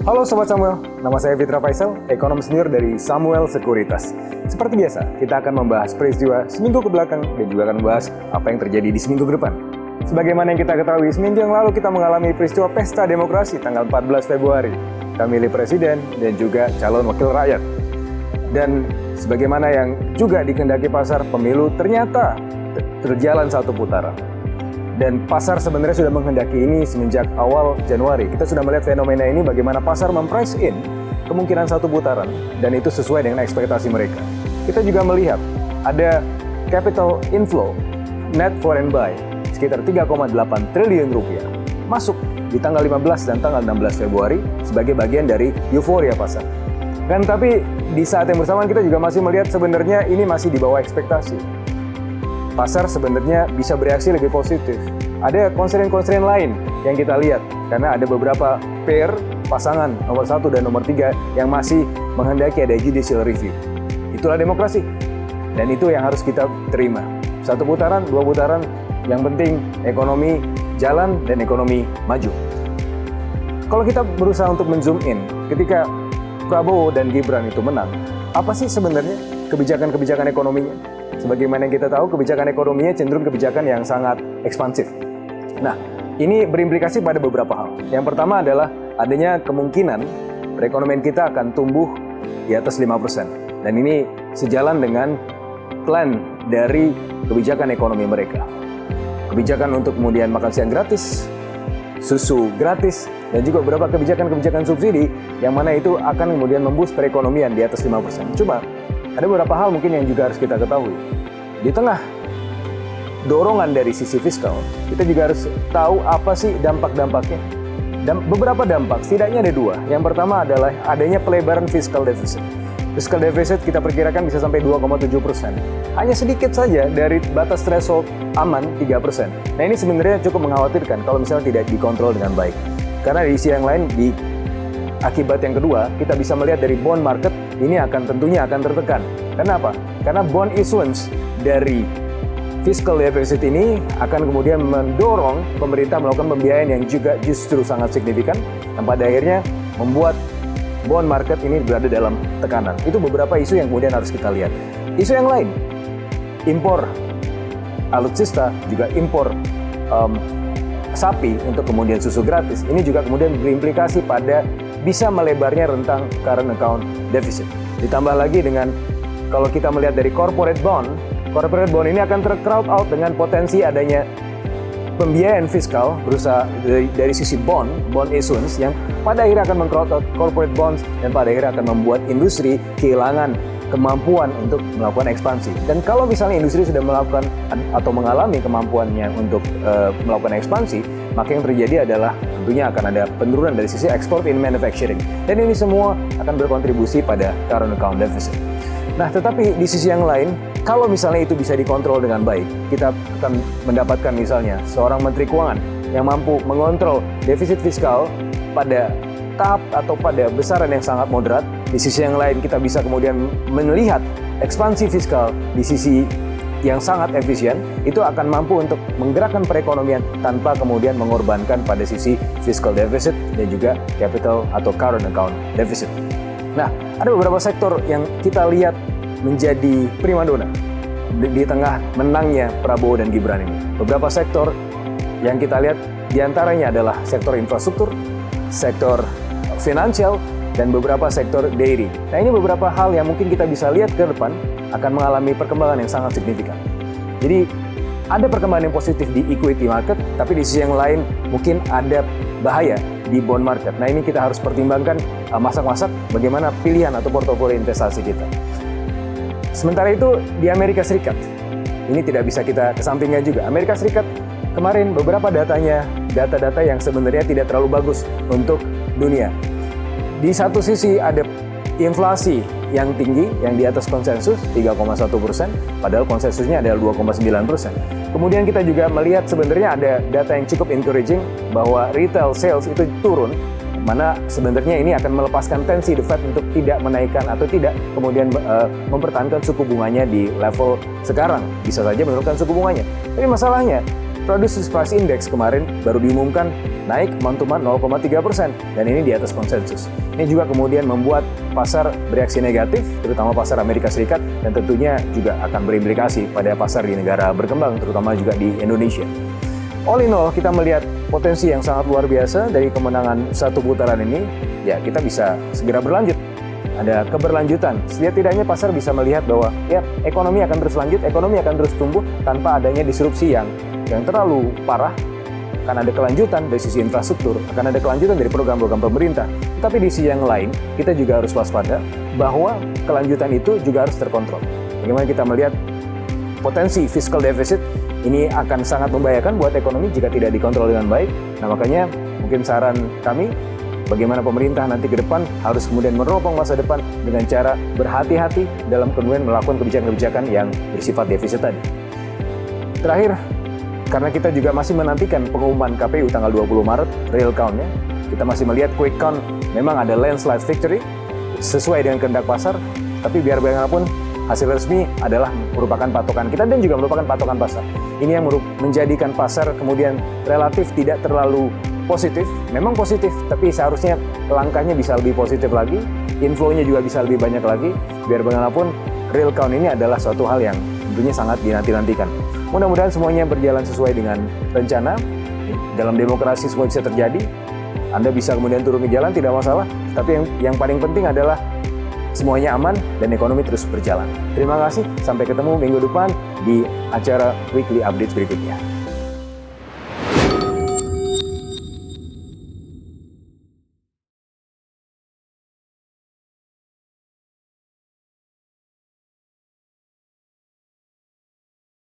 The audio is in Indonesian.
Halo Sobat Samuel, nama saya Fitra Faisal, ekonom senior dari Samuel Sekuritas. Seperti biasa, kita akan membahas peristiwa seminggu ke belakang dan juga akan membahas apa yang terjadi di seminggu ke depan. Sebagaimana yang kita ketahui, seminggu yang lalu kita mengalami peristiwa pesta demokrasi tanggal 14 Februari. Kita milih presiden dan juga calon wakil rakyat. Dan sebagaimana yang juga dikehendaki pasar, pemilu ternyata terjalan satu putaran. Dan pasar sebenarnya sudah menghendaki ini semenjak awal Januari. Kita sudah melihat fenomena ini bagaimana pasar memprice in kemungkinan satu putaran dan itu sesuai dengan ekspektasi mereka. Kita juga melihat ada capital inflow net foreign buy sekitar 3,8 triliun rupiah masuk di tanggal 15 dan tanggal 16 Februari sebagai bagian dari euforia pasar. Dan tapi di saat yang bersamaan kita juga masih melihat sebenarnya ini masih di bawah ekspektasi. Pasar sebenarnya bisa bereaksi lebih positif. Ada konstrain-konstrain lain yang kita lihat, karena ada beberapa pair pasangan nomor 1 dan nomor 3 yang masih menghendaki ada judicial review. Itulah demokrasi, dan itu yang harus kita terima. Satu putaran, dua putaran, yang penting ekonomi jalan dan ekonomi maju. Kalau kita berusaha untuk menzoom in, ketika Prabowo dan Gibran itu menang, apa sih sebenarnya kebijakan-kebijakan ekonominya? Sebagaimana yang kita tahu, kebijakan ekonominya cenderung kebijakan yang sangat ekspansif. Nah, ini berimplikasi pada beberapa hal. Yang pertama adalah adanya kemungkinan perekonomian kita akan tumbuh di atas 5%. Dan ini sejalan dengan plan dari kebijakan ekonomi mereka. Kebijakan untuk kemudian makan siang gratis, susu gratis, dan juga beberapa kebijakan-kebijakan subsidi yang mana itu akan kemudian memboost perekonomian di atas 5%. Coba, ada beberapa hal mungkin yang juga harus kita ketahui. Di tengah dorongan dari sisi fiskal, kita juga harus tahu apa sih dampak-dampaknya. Dan beberapa dampak, setidaknya ada dua. Yang pertama adalah adanya pelebaran fiscal deficit. Fiscal deficit kita perkirakan bisa sampai 2,7%. Hanya sedikit saja dari batas threshold aman 3%. Nah ini sebenarnya cukup mengkhawatirkan kalau misalnya tidak dikontrol dengan baik. Karena di sisi yang lain, di akibat yang kedua, kita bisa melihat dari bond market ini tentunya akan tertekan. Kenapa? Karena bond issuance dari fiscal deficit ini akan kemudian mendorong pemerintah melakukan pembiayaan yang juga justru sangat signifikan dan pada akhirnya membuat bond market ini berada dalam tekanan. Itu beberapa isu yang kemudian harus kita lihat. Isu yang lain, impor alutsista, juga impor sapi untuk kemudian susu gratis. Ini juga kemudian berimplikasi pada bisa melebarnya rentang current account deficit. Ditambah lagi dengan kalau kita melihat dari corporate bond ini akan tercrowd out dengan potensi adanya pembiayaan fiskal berusaha dari sisi bond issuance yang pada akhirnya akan mengcrowd out corporate bonds dan pada akhirnya akan membuat industri kehilangan kemampuan untuk melakukan ekspansi. Dan kalau misalnya industri sudah melakukan atau mengalami kemampuannya untuk melakukan ekspansi, maka yang terjadi adalah tentunya akan ada penurunan dari sisi export in manufacturing. Dan ini semua akan berkontribusi pada current account deficit. Nah, tetapi di sisi yang lain, kalau misalnya itu bisa dikontrol dengan baik, kita akan mendapatkan misalnya seorang menteri keuangan yang mampu mengontrol defisit fiskal pada tahap atau pada besaran yang sangat moderat. Di sisi yang lain kita bisa kemudian melihat ekspansi fiskal di sisi yang sangat efisien, itu akan mampu untuk menggerakkan perekonomian tanpa kemudian mengorbankan pada sisi fiscal deficit dan juga capital atau current account deficit. Nah, ada beberapa sektor yang kita lihat menjadi primadona di tengah menangnya Prabowo dan Gibran ini. Beberapa sektor yang kita lihat diantaranya adalah sektor infrastruktur, sektor finansial, dan beberapa sektor dairy. Nah ini beberapa hal yang mungkin kita bisa lihat ke depan akan mengalami perkembangan yang sangat signifikan. Jadi ada perkembangan yang positif di equity market, tapi di sisi yang lain mungkin ada bahaya di bond market. Nah ini kita harus pertimbangkan masak-masak bagaimana pilihan atau portofolio investasi kita. Sementara itu di Amerika Serikat, ini tidak bisa kita kesampingkan juga. Amerika Serikat kemarin beberapa data-data yang sebenarnya tidak terlalu bagus untuk dunia. Di satu sisi ada inflasi yang tinggi, yang di atas konsensus 3,1%, padahal konsensusnya adalah 2,9%. Kemudian kita juga melihat sebenarnya ada data yang cukup encouraging bahwa retail sales itu turun, mana sebenarnya ini akan melepaskan tensi The Fed untuk tidak menaikkan atau tidak kemudian mempertahankan suku bunganya di level sekarang. Bisa saja menurunkan suku bunganya. Tapi masalahnya, Producer Price Index kemarin baru diumumkan naik month-to-month 0,3% dan ini di atas konsensus. Ini juga kemudian membuat pasar bereaksi negatif, terutama pasar Amerika Serikat, dan tentunya juga akan berimplikasi pada pasar di negara berkembang, terutama juga di Indonesia. All in all, kita melihat potensi yang sangat luar biasa dari kemenangan satu putaran ini, ya kita bisa segera berlanjut. Ada keberlanjutan. Setidaknya pasar bisa melihat bahwa ya ekonomi akan terus lanjut, ekonomi akan terus tumbuh tanpa adanya disrupsi yang terlalu parah. Akan ada kelanjutan dari sisi infrastruktur, akan ada kelanjutan dari program-program pemerintah. Tapi di sisi yang lain, kita juga harus waspada bahwa kelanjutan itu juga harus terkontrol. Bagaimana kita melihat potensi fiscal deficit ini akan sangat membahayakan buat ekonomi jika tidak dikontrol dengan baik. Nah makanya mungkin saran kami, bagaimana pemerintah nanti ke depan harus kemudian meneropong masa depan dengan cara berhati-hati dalam kemudian melakukan kebijakan-kebijakan yang bersifat defisit tadi. Terakhir, karena kita juga masih menantikan pengumuman KPU tanggal 20 Maret, real count-nya, kita masih melihat quick count memang ada landslide victory sesuai dengan kehendak pasar, tapi biar bagaimanapun hasil resmi adalah merupakan patokan kita dan juga merupakan patokan pasar. Ini yang menjadikan pasar kemudian relatif tidak terlalu positif, memang positif, tapi seharusnya langkahnya bisa lebih positif lagi, inflow-nya juga bisa lebih banyak lagi, biar bagaimanapun real count ini adalah suatu hal yang tentunya sangat dinanti-nantikan. Mudah-mudahan semuanya berjalan sesuai dengan rencana, dalam demokrasi semua bisa terjadi, Anda bisa kemudian turun ke jalan, tidak masalah, tapi yang paling penting adalah semuanya aman dan ekonomi terus berjalan. Terima kasih, sampai ketemu minggu depan di acara Weekly Update berikutnya.